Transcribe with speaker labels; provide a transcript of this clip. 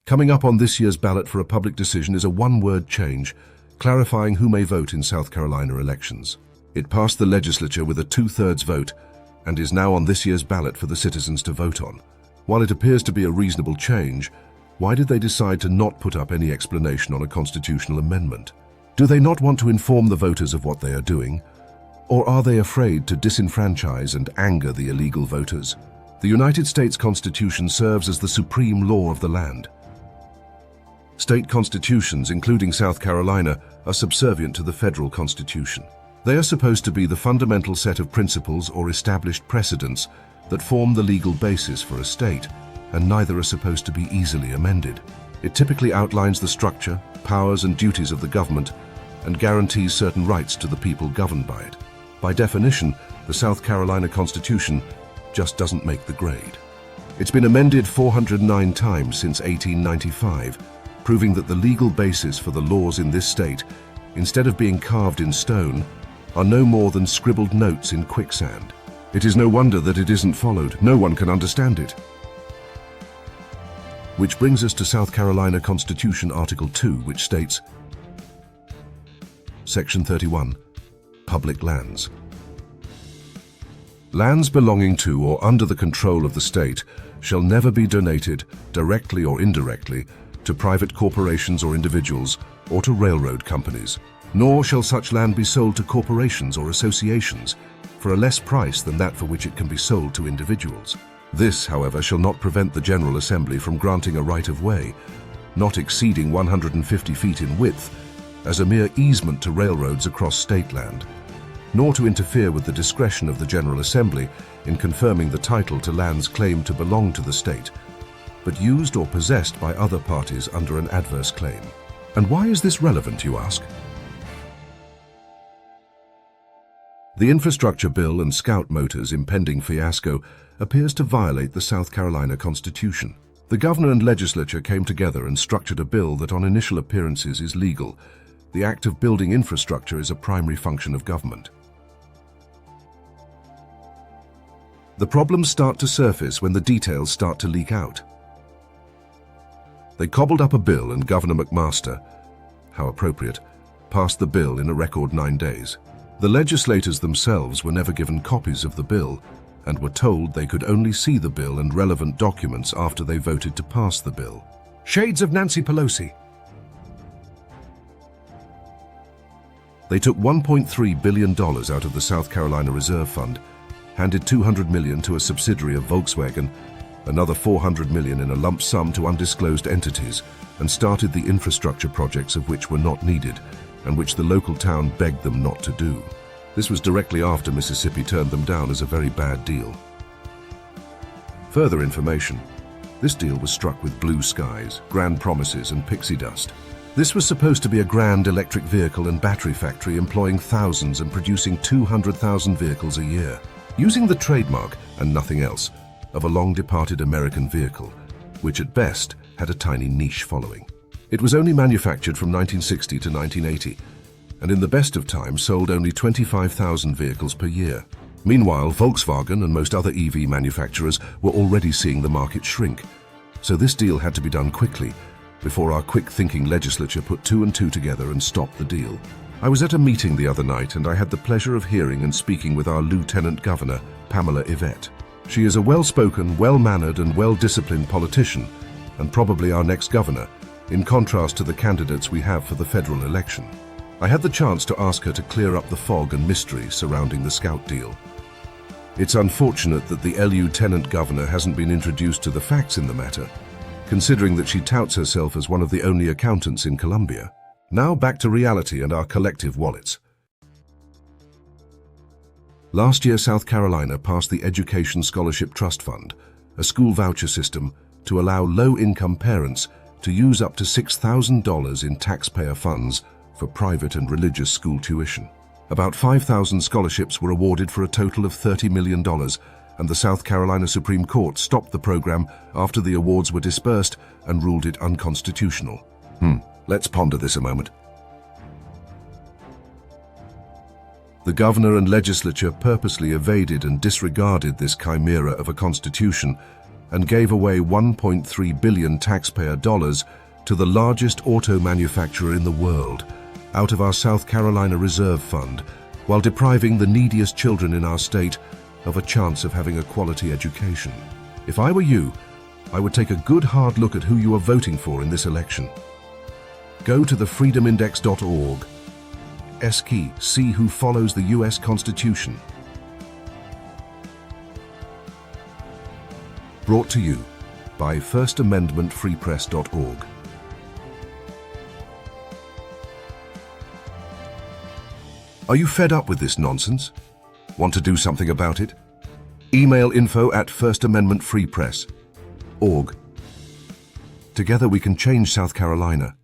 Speaker 1: Coming up on this year's ballot for a public decision is a one-word change, clarifying who may vote in South Carolina elections. It passed the legislature with a 2/3 vote and is now on this year's ballot for the citizens to vote on. While it appears to be a reasonable change, why did they decide to not put up any explanation on a constitutional amendment? Do they not want to inform the voters of what they are doing? Or are they afraid to disenfranchise and anger the illegal voters? The United States Constitution serves as the supreme law of the land. State constitutions, including South Carolina, are subservient to the federal constitution. They are supposed to be the fundamental set of principles or established precedents that form the legal basis for a state, and neither are supposed to be easily amended. It typically outlines the structure, powers and duties of the government and guarantees certain rights to the people governed by it. By definition, the South Carolina Constitution just doesn't make the grade. It's been amended 409 times since 1895, proving that the legal basis for the laws in this state, instead of being carved in stone, are no more than scribbled notes in quicksand. It is no wonder that it isn't followed. No one can understand it. Which brings us to South Carolina Constitution Article 2, which states, Section 31, Public Lands. Lands belonging to or under the control of the state shall never be donated, directly or indirectly, to private corporations or individuals, or to railroad companies. Nor shall such land be sold to corporations or associations for a less price than that for which it can be sold to individuals. This, however, shall not prevent the General Assembly from granting a right-of-way, not exceeding 150 feet in width, as a mere easement to railroads across state land, nor to interfere with the discretion of the General Assembly in confirming the title to lands claimed to belong to the state, but used or possessed by other parties under an adverse claim. And why is this relevant, you ask? The infrastructure bill and Scout Motors' impending fiasco appears to violate the South Carolina Constitution. The governor and legislature came together and structured a bill that on initial appearances is legal. The act of building infrastructure is a primary function of government. The problems start to surface when the details start to leak out. They cobbled up a bill and Governor McMaster, how appropriate, passed the bill in a record 9 days. The legislators themselves were never given copies of the bill and were told they could only see the bill and relevant documents after they voted to pass the bill. Shades of Nancy Pelosi. They took $1.3 billion out of the South Carolina Reserve Fund, handed $200 million to a subsidiary of Volkswagen, another $400 million in a lump sum to undisclosed entities, and started the infrastructure projects of which were not needed and which the local town begged them not to do. This was directly after Mississippi turned them down as a very bad deal. Further information: this deal was struck with blue skies, grand promises and pixie dust. This was supposed to be a grand electric vehicle and battery factory employing thousands and producing 200,000 vehicles a year, using the trademark and nothing else of a long-departed American vehicle, which at best had a tiny niche following. It was only manufactured from 1960 to 1980, and in the best of times sold only 25,000 vehicles per year. Meanwhile, Volkswagen and most other EV manufacturers were already seeing the market shrink, so this deal had to be done quickly before our quick-thinking legislature put 2 and 2 together and stopped the deal. I was at a meeting the other night and I had the pleasure of hearing and speaking with our Lieutenant Governor, Pamela Yvette. She is a well-spoken, well-mannered and well-disciplined politician, and probably our next governor, in contrast to the candidates we have for the federal election. I had the chance to ask her to clear up the fog and mystery surrounding the Scout deal. It's unfortunate that the Lieutenant Governor hasn't been introduced to the facts in the matter, considering that she touts herself as one of the only accountants in Columbia. Now back to reality and our collective wallets. Last year, South Carolina passed the Education Scholarship Trust Fund, a school voucher system to allow low-income parents to use up to $6,000 in taxpayer funds for private and religious school tuition. About 5,000 scholarships were awarded for a total of $30 million, and the South Carolina Supreme Court stopped the program after the awards were dispersed and ruled it unconstitutional. Let's ponder this a moment. The governor and legislature purposely evaded and disregarded this chimera of a constitution and gave away $1.3 billion taxpayer dollars to the largest auto manufacturer in the world out of our South Carolina Reserve Fund, while depriving the neediest children in our state of a chance of having a quality education. If I were you, I would take a good hard look at who you are voting for in this election. Go to thefreedomindex.org. S-key, see who follows the U.S. Constitution. Brought to you by FirstAmendmentFreePress.org. Are you fed up with this nonsense? Want to do something about it? Email info@FirstAmendmentFreePress.org. Together we can change South Carolina.